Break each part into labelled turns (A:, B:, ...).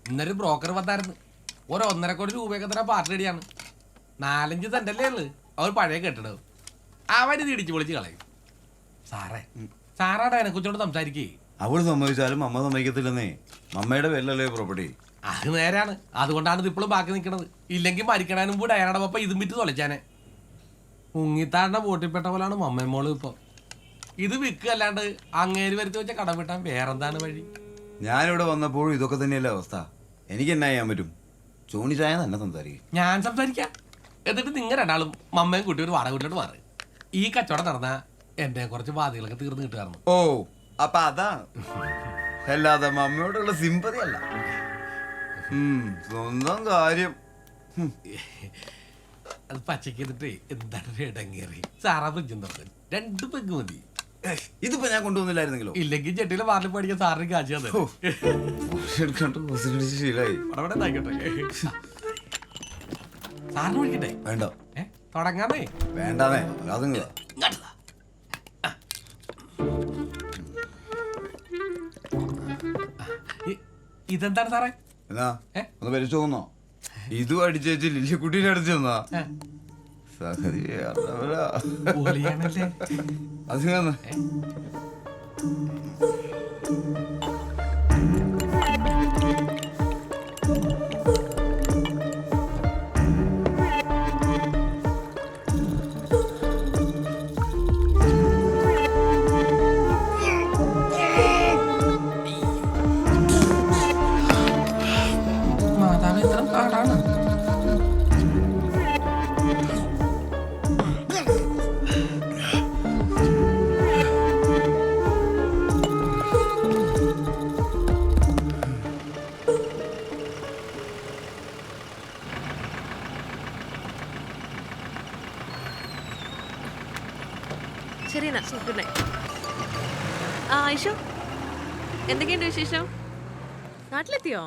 A: ഇന്നൊരു ബ്രോക്കർ വന്നായിരുന്നു. ഒരു 1.5 കോടി രൂപയൊക്കെ തരാൻ പാർട്ടി റെഡിയാണ്. 4-5 സെന്റല്ലേ ഉള്ളു. അവർ പഴയ കെട്ടിടവും അവരിത് ഇടിച്ചു പൊളിച്ച് കളയും. സാറാടെ എനെക്കുറിച്ചോട് സംസാരിക്കേ.
B: അവള് സമ്മതിച്ചാലും അമ്മ സമ്മതിക്കത്തില്ലെന്നേ. അമ്മയുടെ പേരിലല്ലേ പ്രോപ്പർട്ടി.
A: അത് നേരാണ്. അതുകൊണ്ടാണ് ഇത് ഇപ്പോഴും ബാക്കി നിൽക്കണത്. ഇല്ലെങ്കിൽ മരിക്കണതിന് മുമ്പ് ഡയറയുടെ പപ്പ ഇതും വിറ്റ് തൊലച്ചാനെ. മുങ്ങിത്താണ്ട ബോട്ടിൽപ്പെട്ട പോലാണ് മമ്മേമോള് ഇപ്പൊ. ഇത് വിൽക്കല്ലാണ്ട് അങ്ങേര് വരുത്തി വെച്ച കടം വിട്ടാൻ വേറെന്താണ് വഴി?
B: ഞാനിവിടെ വന്നപ്പോഴും ഇതൊക്കെ തന്നെയല്ലേ അവസ്ഥ. എനിക്ക് എന്നാ ചെയ്യാൻ പറ്റും? ചോണി ചായ തന്നെ സംസാരിക്കും.
A: ഞാൻ സംസാരിക്കാം. എന്നിട്ട് നിങ്ങൾ രണ്ടാളും മമ്മയും കുട്ടി ഒരു വാടക വീട്ടിലോട്ട് മാറി. ഈ കച്ചവടം നടന്ന എന്റെ കുറച്ച് ബാധകളൊക്കെ തീർന്നു കിട്ടുമായിരുന്നു.
B: ഓ അപ്പൊ അതാണ്. അല്ലാതെ മമ്മയോടുള്ള സിമ്പതി അല്ല. സ്വന്തം കാര്യം.
A: അത് പച്ചക്ക് എന്നിട്ട് എന്താണ് ഇടങ്ങേറി. സാറാ ഫ്രിഡ്ജും തുറന്നു 2 പെഗ് മതി.
B: ഇതിപ്പോ ഞാൻ കൊണ്ടുവന്നില്ലായിരുന്നെങ്കിലോ?
A: ഇല്ലെങ്കിൽ ചെട്ടിയിലെ വാറിൽ പഠിക്കാൻ സാറിന് കാശ്
B: ശീലായി.
A: സാറിന് വിളിക്കട്ടെ?
B: വേണ്ട.
A: തുടങ്ങാന്നേ.
B: വേണ്ടാന്നേ. അതുങ്ങ
A: ഇതെന്താണ് സാറേ?
B: എന്നാ ഒന്ന് പരിച്ചു തോന്നോ? ഇതും അടിച്ചേച്ച് ലില്ലിക്കുട്ടീനെ അടിച്ചു തന്നാ അത്
C: ശരി എന്നാ, ഗുഡ് നൈറ്റ്. ഐഷു, എന്തൊക്കെയുണ്ട് വിശേഷം? നാട്ടിലെത്തിയോ?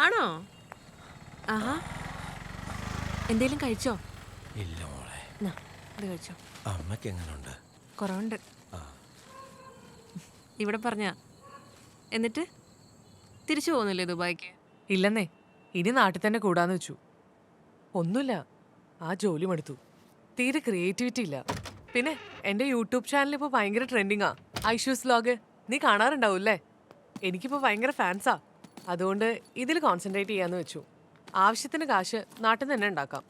C: ആണോ? ആഹാ, എന്തേലും കഴിച്ചോ?
A: ഇല്ല മോളെ.
C: അത് കഴിച്ചോ?
A: അമ്മക്ക് എങ്ങനെയുണ്ട്?
C: കുറവുണ്ട്. ഇവിടെ പറഞ്ഞ എന്നിട്ട് തിരിച്ചു പോകുന്നില്ലേ ദുബായിക്ക്?
D: ഇല്ലെന്നേ, ഇനി നാട്ടിൽ തന്നെ കൂടാന്ന് വെച്ചു. ഒന്നുമില്ല, ആ ജോലി മടുത്തു. തീരെ ക്രിയേറ്റിവിറ്റി ഇല്ല. പിന്നെ എൻ്റെ യൂട്യൂബ് ചാനൽ ഇപ്പോൾ ഭയങ്കര ട്രെൻഡിങ്ങാ. ഐഷൂസ് വ്ലോഗ് നീ കാണാറുണ്ടാവൂല്ലേ? എനിക്കിപ്പോൾ ഭയങ്കര ഫാൻസാ. അതുകൊണ്ട് ഇതിൽ കോൺസെൻട്രേറ്റ് ചെയ്യാന്ന് വെച്ചു. ആവശ്യത്തിന് കാശ് നാട്ടിൽ നിന്ന് തന്നെ ഉണ്ടാക്കാം.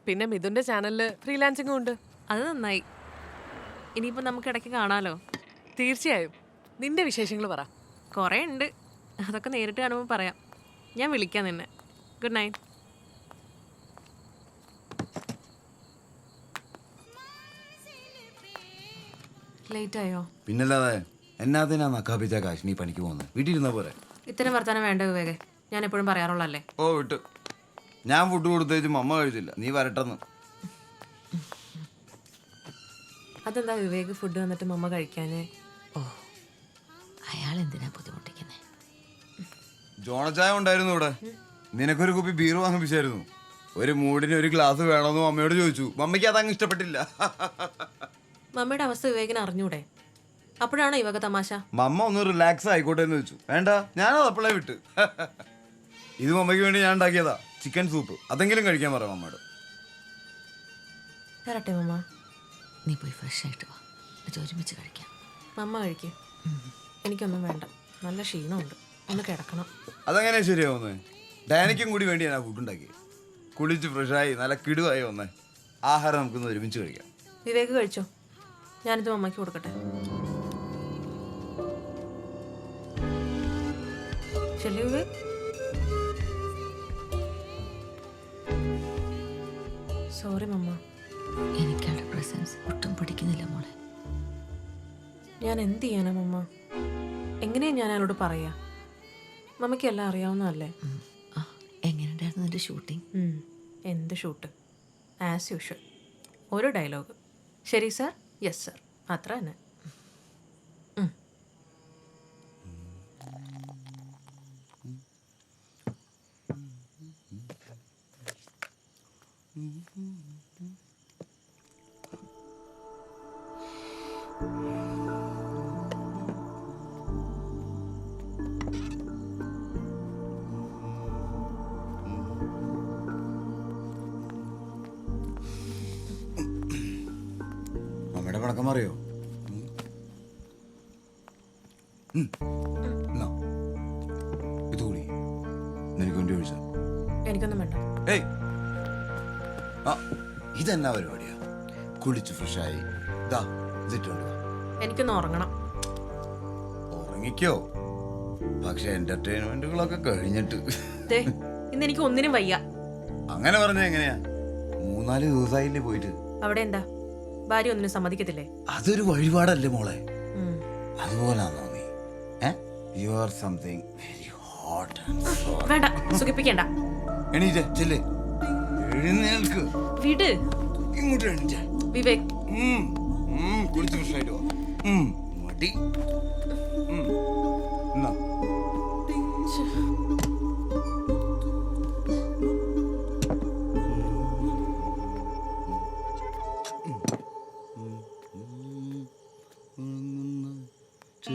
D: പിന്നെ മിഥുൻ്റെ ചാനലിൽ ഫ്രീലാൻസിങ്ങും ഉണ്ട്.
C: അത് നന്നായി. ഇനിയിപ്പോൾ നമുക്ക് ഇടയ്ക്ക് കാണാലോ.
D: തീർച്ചയായും. നിന്റെ വിശേഷങ്ങൾ പറ.
C: കുറേ ഉണ്ട്, അതൊക്കെ നേരിട്ട് കാണുമ്പോൾ പറയാം. ഞാൻ വിളിക്കാം നിന്നെ. Good night. ലേറ്റ് ആയോ?
B: പിന്നല്ലാതെ എന്നാത്തിനാ നക്കാപ്പിച്ച കാശ് നീ പണിക്ക് പോകുന്നത്? വീട്ടിലിരുന്ന പോലെ.
C: ഇത്തരം വർത്താനം വേണ്ട വിവേകെ, ഞാൻ എപ്പോഴും പറയാറുള്ളല്ലേ.
B: ഓ വിട്ടു. ഞാൻ ഫുഡ് കൊടുത്തേച്ചും അമ്മ കഴിച്ചില്ല. നീ വരട്ടെന്ന്.
C: അതെന്താ വിവേക് ഫുഡ് വന്നിട്ട് മമ്മ കഴിക്കാനേ?
E: ഓ, അയാൾ എന്തിനാ ബുദ്ധിമുട്ടിക്കുന്നേ?
B: ജോണച്ചായ ഉണ്ടായിരുന്നു ഇവിടെ. നിനക്കൊരു കുപ്പി ബീർ വാങ്ങിപ്പിച്ചായിരുന്നു. ഒരു മൂടിന് ഒരു ഗ്ലാസ് വേണമെന്ന് അമ്മയോട് ചോദിച്ചു. മമ്മയ്ക്ക് അതങ്ങ് ഇഷ്ടപ്പെട്ടില്ല.
C: മമ്മയുടെ അവസ്ഥ വിവേകിന് അറിഞ്ഞൂടെ? അപ്പോഴാണോ ഇവക തമാശ?
B: മമ്മ ഒന്ന് റിലാക്സ് ആയിക്കോട്ടെ എന്ന് വെച്ചു. വേണ്ട, ഞാനത് അപ്പോഴേ വിട്ട്. ഇത് മമ്മയ്ക്ക് വേണ്ടി ഞാൻ ഉണ്ടാക്കിയതാ, ചിക്കൻ സൂപ്പ്. അതെങ്കിലും കഴിക്കാൻ പറയാം മമ്മയോട്.
C: തരട്ടെ മമ്മ?
E: നീ പോയി ഫ്രഷ് ആയിട്ട് വാ, എന്നിട്ട് ഒരുമിച്ച് കഴിക്കാം.
C: മമ്മ കഴിക്കേ. എനിക്കൊന്നും വേണ്ട, നല്ല ക്ഷീണമുണ്ട്, ഒന്ന് കിടക്കണം.
B: അതെങ്ങനെയാ ശരിയാവുന്നേ? ഡാനിക്കും കൂടി വേണ്ടി ഞാൻ ഫുഡ് ഉണ്ടാക്കി. കുളിച്ച് ഫ്രഷായി നല്ല കിടുവായി വന്നേ. ആഹാരം നമുക്കൊന്ന് ഒരുമിച്ച് കഴിക്കാം.
C: വിവേക് കഴിച്ചോ? ഞാനിത് മമ്മയ്ക്ക് കൊടുക്കട്ടെ. ശരി വിവേക്. സോറി മമ്മ.
E: എനിക്കവിടെ പ്രസൻസ് ഒട്ടും പിടിക്കുന്നില്ല മോളെ.
C: ഞാൻ എന്ത് ചെയ്യാനാ മമ്മ? എങ്ങനെയാ ഞാൻ അയാളോട് പറയാ? മമ്മയ്ക്ക് എല്ലാം അറിയാവുന്നതല്ലേ.
E: എങ്ങനെയുണ്ടായിരുന്നു നിന്റെ ഷൂട്ടിംഗ്?
C: എന്ത് ഷൂട്ട്? ആസ് യൂഷ്വൽ, ഒരു ഡയലോഗ്. ശരി സാർ, യെസ് സാർ, അത്ര തന്നെ.
B: വിളക്കമറിയോ? ഇത് കൂടി നിനക്ക് വേണ്ടി ഒഴിച്ച.
C: എനിക്കൊന്നും വേണ്ട.
B: ഏയ് ആ ഇതെന്നാ പരിപാടിയാ? കുളിച്ച് ഫ്രഷായി ഇതാ ഇതിട്ടുണ്ട്.
C: എനിക്കൊന്ന് ഉറങ്ങണം.
B: ഉറങ്ങിക്കോ, പക്ഷെ എന്റർടൈൻമെന്റുകളൊക്കെ കഴിഞ്ഞിട്ട്.
C: ദേ, ഇന്ന് എനിക്ക് ഒന്നിനും വയ്യ.
B: അങ്ങനെ പറഞ്ഞ എങ്ങനെയാ? 3-4 ദിവസമായില്ലേ പോയിട്ട്?
C: അവിടെ എന്താ ഭാര്യ ഒന്നിനും സമ്മതിക്കത്തില്ലേ?
B: അതൊരു വഴിപാടല്ലേ മോളെ?
C: ഉം.
B: അതുപോലാണോ നീ? You are something very hot.
C: വേണ്ട, സുഖിപ്പിക്കണ്ട.
B: എണീറ്റേ ചെല്ലേ, എഴുന്നേൽക്ക്.
C: വിട്.
B: ഇങ്ങോട്ട് എണീറ്റേ.
C: വിവേക്,
B: കുളിച്ച് ഫ്രഷായിട്ട് വാ. മടി. എന്നാ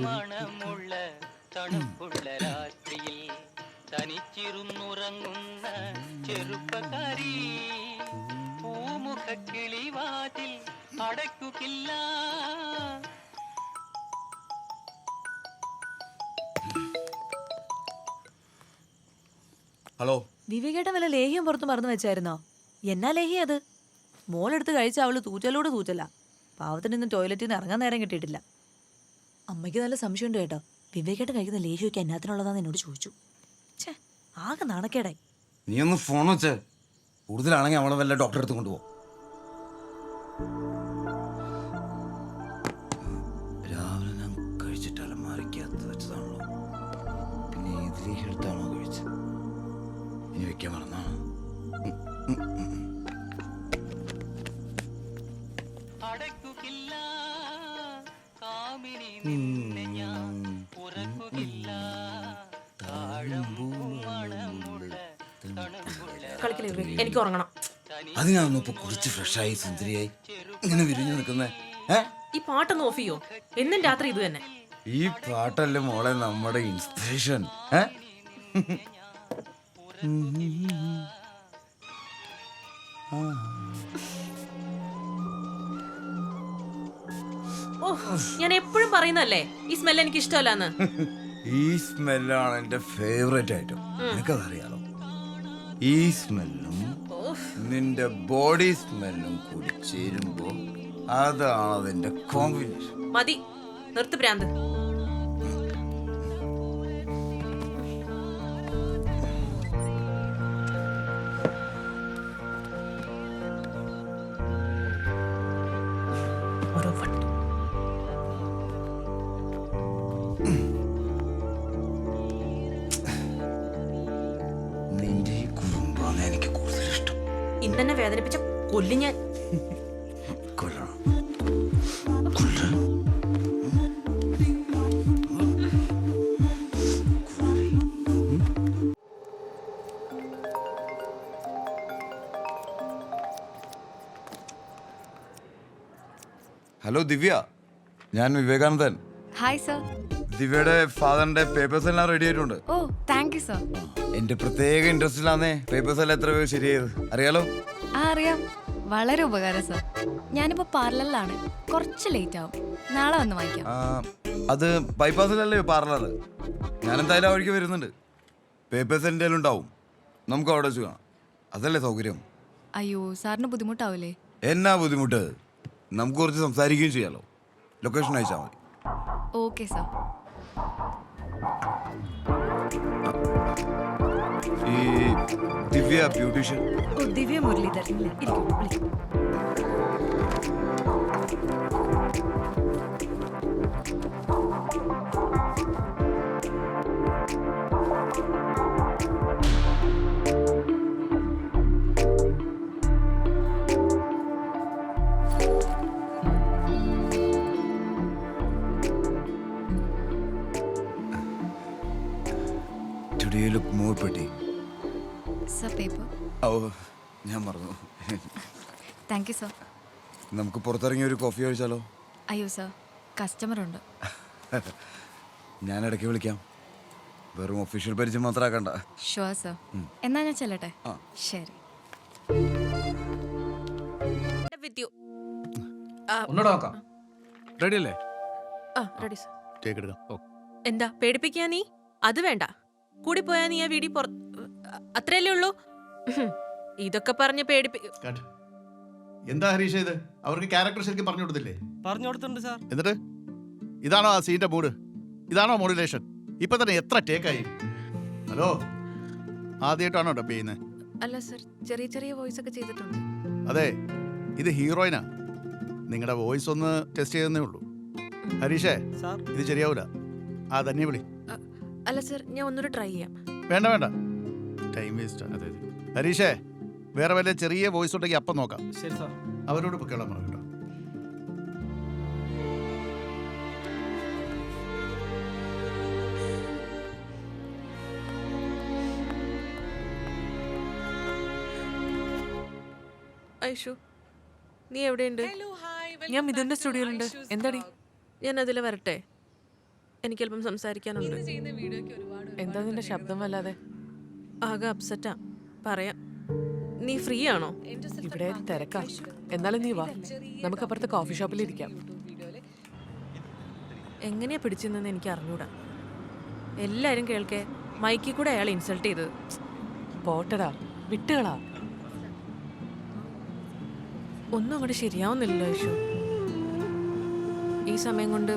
F: മണമുള്ള തണുപ്പുള്ള രാത്രിയിൽ തനിച്ചിരുന്നുറങ്ങുന്ന ചെറുപ്പക്കാരി പൂമുഖ കിളിവാതിൽ അടയ്ക്കുകില്ല.
B: ഹലോ,
E: വിവേകേട്ടൻ വല്ല ലേഹ്യം പുറത്ത് മറന്നു വെച്ചായിരുന്നോ? എന്നാ ലേഹ്യം അത്? മോളെടുത്ത് കഴിച്ച അവള് തൂറ്റലോട് തൂറ്റല. പാവത്തിന് ഇന്ന് ടോയ്ലറ്റിൽ നിന്ന് ഇറങ്ങാൻ നേരം കിട്ടിയിട്ടില്ല. അമ്മയ്ക്ക് നല്ല സംശയമുണ്ട് കേട്ടോ. വിവേകേട്ടൻ കഴിക്കുന്ന ലേഹ്യമൊക്കെ എന്നാത്തിനുള്ളതാന്ന് എന്നോട് ചോദിച്ചു. ഛേ, ആകെ നാണക്കേടായി.
B: നീ ഒന്ന് ഫോൺ വെച്ചേ. കൂടുതലാണെങ്കിൽ അവളെ വല്ല ഡോക്ടറെ അടുത്ത് കൊണ്ടുപോകും. രാവിലെ ഞാൻ കഴിച്ചിട്ട് അലമാരയ്ക്കകത്ത് വെച്ചതാണല്ലോ. പിന്നെ ഏതിലേക്ക് എടുത്താണോ കഴിച്ചത്? ഇനി വെക്കാൻ മറന്നാ?
F: അടയ്ക്കുകില്ല കാമിനി നിന്നെ ഞാൻ ഉറക്കുകില്ല. മണമുള്ള തണുപ്പുള്ള
C: കളിക്കില്ല വിവേക്, എനിക്ക് ഉറങ്ങണം.
B: അതിനാണോ ഇപ്പൊ കുറിച്ച് ഫ്രഷായി സുന്ദരിയായി ഇങ്ങനെ വിരിഞ്ഞു നിൽക്കുന്നേ?
C: ഈ പാട്ടൊന്ന് ഓഫ് ചെയ്യോ? എന്നും രാത്രി ഇത് തന്നെ.
B: ഈ പാട്ടല്ലേ മോളെ നമ്മുടെ ഇൻസ്പിറേഷൻ.
C: ഓ, ഞാൻ എപ്പോഴും പറയുന്നല്ലേ ഈ സ്മെൽ എനിക്ക് ഇഷ്ടമല്ലാന്ന്.
B: ഈ സ്മെല്ലാണ് എന്റെ ഫേവറേറ്റ് ഐറ്റം. നിനക്കതറിയാലോ. ഈ സ്മെല്ലും നിന്റെ ബോഡി സ്മെല്ലും കൂടി ചേരുമ്പോ അതാണ് അതിന്റെ കോമ്പിനേഷൻ.
C: മതി, നിർത്ത് ഭ്രാന്ത്. ഓരോ വട്ടം.
B: നിന്റെ ഈ കുറുമ്പാണ് എനിക്ക് കൂടുതൽ ഇഷ്ടം.
C: ഇന്നെന്നെ വേദനിപ്പിച്ച കൊല്ലി ഞാൻ.
B: കൊല്ലണം. കൊല്ലണം. ഹലോ ദിവ്യ, ഞാൻ വിവേകാനന്ദൻ.
G: Hi sir.
B: ദിവ്യയുടെ ഫാദറിന്റെ പേപ്പേഴ്സ് എല്ലാം റെഡി ആയിട്ടുണ്ട്.
G: ഓ താങ്ക് യു സർ.
B: എന്റെ പ്രത്യേക ഇൻട്രസ്റ്റിലാന്നേ പേപ്പേഴ്സ് എല്ലാം എത്ര പേര് ശരിയായത് അറിയാലോ?
G: ആ അറിയാം, വളരെ ഉപകാരം സർ. ഞാനിപ്പോൾ പാർലറിലാണ്, കുറച്ച് ലേറ്റ് ആവും. നാളെ വന്ന് വാങ്ങിക്കാം.
B: അത് ബൈപ്പാസിലല്ലേ പാർലർ? ഞാൻ എന്തായാലും ആ വഴിക്ക് വരുന്നുണ്ട്. പേപ്പേഴ്സ് എൻ്റെ ഉണ്ടാവും, നമുക്ക് അവിടെ വെച്ച് കാണാം. അതല്ലേ സൗകര്യം?
G: അയ്യോ സാറിന് ബുദ്ധിമുട്ടാവില്ലേ?
B: എന്നാ ബുദ്ധിമുട്ട്? നമുക്ക് കുറച്ച് സംസാരിക്കുകയും ചെയ്യാലോ. ലൊക്കേഷൻ അയച്ചാൽ മതി.
G: Okay sir.
B: ഈ ദിവ്യ ബ്യൂട്ടീഷ്യൻ.
G: ഓ ദിവ്യ മുരളീധരൻ അല്ലേ? ഇരിക്കൂ, വിളിക്കൂ.
B: Today you look more pretty.
G: Sir paper.
B: ഓ ഞാൻ മറന്നു.
G: Thank you sir.
B: നമുക്ക് പുറത്തിറങ്ങി ഒരു കോഫി കഴിച്ചാലോ?
G: അയ്യോ സർ, കസ്റ്റമർ ഉണ്ട്.
B: ഞാൻ ഇടയ്ക്ക് വിളിക്കാം. വെറും ഒഫീഷ്യൽ പരിചയം മാത്രമാക്കണ്ട.
G: Sure sir. എന്നാ ഞാൻ ചെല്ലട്ടെ?
B: ആ.
G: ശരി.
C: With you.
A: ഒന്നുകൂടെ നോക്കാം.
H: റെഡി അല്ലേ?
C: ആ റെഡി സർ.
H: ടേക്ക് എടുക്കാം. ഓ,
C: എന്താ പേടിപ്പിക്കാ നീ? അത് വേണ്ട. കൂടി പോയാ നീ ആ വീടി അത്രയല്ലേ ഉള്ളൂ. ഇതൊക്കെ പറഞ്ഞ്
I: കട്ട്. എന്താ ഹരീഷ ഇത്? അവർക്ക് ക്യാരക്ടർ ശരിക്കും പറഞ്ഞു കൊടുത്തില്ലേ?
F: പറഞ്ഞു കൊടുത്തിട്ടുണ്ട് സാർ.
I: എന്നിട്ട് ഇതാണോ ആ സീന്റെ മൂഡ്? ഇതാണോ മോഡുലേഷൻ? ഇപ്പൊ തന്നെ എത്ര ടേക്കായി? ഹലോ, ആദ്യമായിട്ടാണോ ഡബ് ചെയ്യുന്നത്?
C: അല്ല സർ, ചെറിയ ചെറിയ വോയിസ് ഒക്കെ ചെയ്തിട്ടുണ്ട്.
I: അതെ, ഇത് ഹീറോയിനാ. നിങ്ങളുടെ വോയിസ് ഒന്ന് ടെസ്റ്റ് ചെയ്തേ ഉള്ളൂ. ഹരീഷേ,
F: സാർ
I: ഇത് ശരിയാവൂല. ആ തന്നെ വിളി.
C: അല്ല സർ, ഞാൻ ഒന്നുകൂടെ ട്രൈ ചെയ്യാം.
I: വേണ്ട വേണ്ട, ടൈം വേസ്റ്റ്. അതെ ഹരീഷേ, വേറെ വല്ല ചെറിയ വോയിസ് ഉണ്ടെങ്കിൽ അപ്പം നോക്കാം.
F: ശരി സാർ.
I: അവരോട് പൊക്കോളാൻ പറഞ്ഞു കേട്ടോ.
C: ഐഷു, നീ എവിടെയുണ്ട്?
D: ഞാൻ മിഥുന്റെ സ്റ്റുഡിയോയിലുണ്ട്. എന്താടി?
C: ഞാൻ അതിൽ വരട്ടെ? എനിക്കല്പം സംസാരിക്കാനുണ്ട്.
D: എന്താ നിന്റെ ശബ്ദം വല്ലാതെ?
C: ആകെ അപ്സെറ്റാ. പറയാം. നീ ഫ്രീ ആണോ?
D: ഇവിടെ തിരക്കാ. എന്നാലും നീ വാ, നമുക്ക് അപ്പുറത്തെ കോഫി ഷോപ്പിൽ ഇരിക്കാം.
C: എങ്ങനെയാ പിടിച്ചെന്ന് എനിക്ക് അറിഞ്ഞൂടാ. എല്ലാരും കേൾക്കെ മൈക്കിൽ കൂടെ അയാൾ ഇൻസൾട്ട് ചെയ്തത്.
D: പോട്ടടാ, വിട്ടുകളാ.
C: ഒന്നും അങ്ങോട്ട് ശരിയാവുന്നില്ലല്ലോ ഐഷു. ഈ സമയം കൊണ്ട്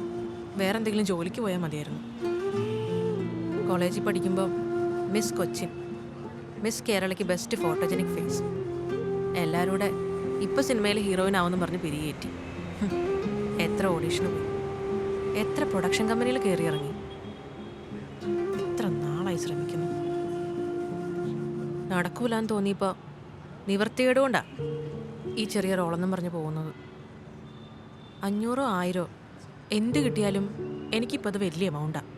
C: വേറെ എന്തെങ്കിലും ജോലിക്ക് പോയാൽ മതിയായിരുന്നു. കോളേജിൽ പഠിക്കുമ്പോൾ മിസ് കൊച്ചിൻ, മിസ് കേരളയ്ക്ക് ബെസ്റ്റ് ഫോട്ടോജനിക് ഫേസ്, എല്ലാവരും കൂടെ ഇപ്പോൾ സിനിമയിൽ ഹീറോയിൻ ആവുമെന്ന് പറഞ്ഞ് പിരികേറ്റി. എത്ര ഓഡീഷന് പോയി, എത്ര പ്രൊഡക്ഷൻ കമ്പനിയിൽ കയറി ഇറങ്ങി. എത്ര നാളായി ശ്രമിക്കുന്നു. നടക്കൂലെന്ന് തോന്നിയപ്പോൾ നിവർത്തികേടുകൊണ്ടാ ഈ ചെറിയ റോളെന്നും പറഞ്ഞ് പോകുന്നത്. 500 1000 എന്ത് കിട്ടിയാലും എനിക്കിപ്പോൾ അത് വലിയ എമൗണ്ടാണ്.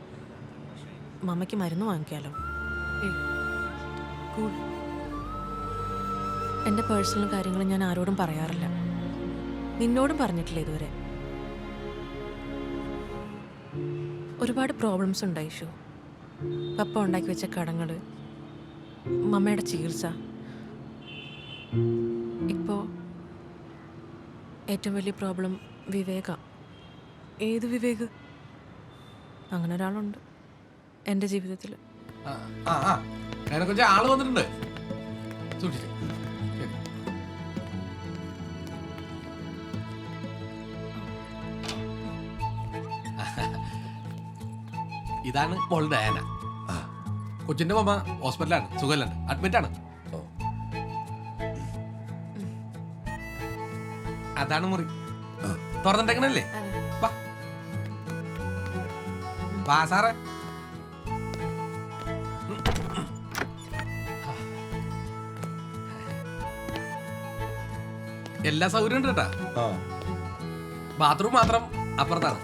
C: മമ്മയ്ക്ക് മരുന്ന് വാങ്ങിക്കാലോ. എൻ്റെ പേഴ്സണൽ കാര്യങ്ങൾ ഞാൻ ആരോടും പറയാറില്ല. നിന്നോടും പറഞ്ഞിട്ടില്ല ഇതുവരെ. ഒരുപാട് പ്രോബ്ലംസ് ഉണ്ട് ഐഷു. പപ്പ ഉണ്ടാക്കി വെച്ച കടങ്ങൾ, മമ്മയുടെ ചികിത്സ. ഇപ്പോൾ ഏറ്റവും വലിയ പ്രോബ്ലം വിവേക.
D: ഏത് വിവേക്?
C: അങ്ങനെ ഒരാളുണ്ട് എൻ്റെ ജീവിതത്തിൽ.
A: അതിനെക്കുറിച്ച് ആള് വന്നിട്ടുണ്ട്. സൂക്ഷിച്ചു. ഇതാണ് മോൾ ഡയാന. കൊച്ചിന്റെ മമ്മ ഹോസ്പിറ്റലാണ്, സുഖല്ലുണ്ട്, അഡ്മിറ്റ് ആണ്. അതാണ് മുറി. തുറന്നിട്ടേക്കണല്ലേ? വാ സാറേ. എല്ലാ സൗകര്യം ഉണ്ട് കേട്ടാ. ബാത്റൂം മാത്രം അപ്പുറത്താണ്.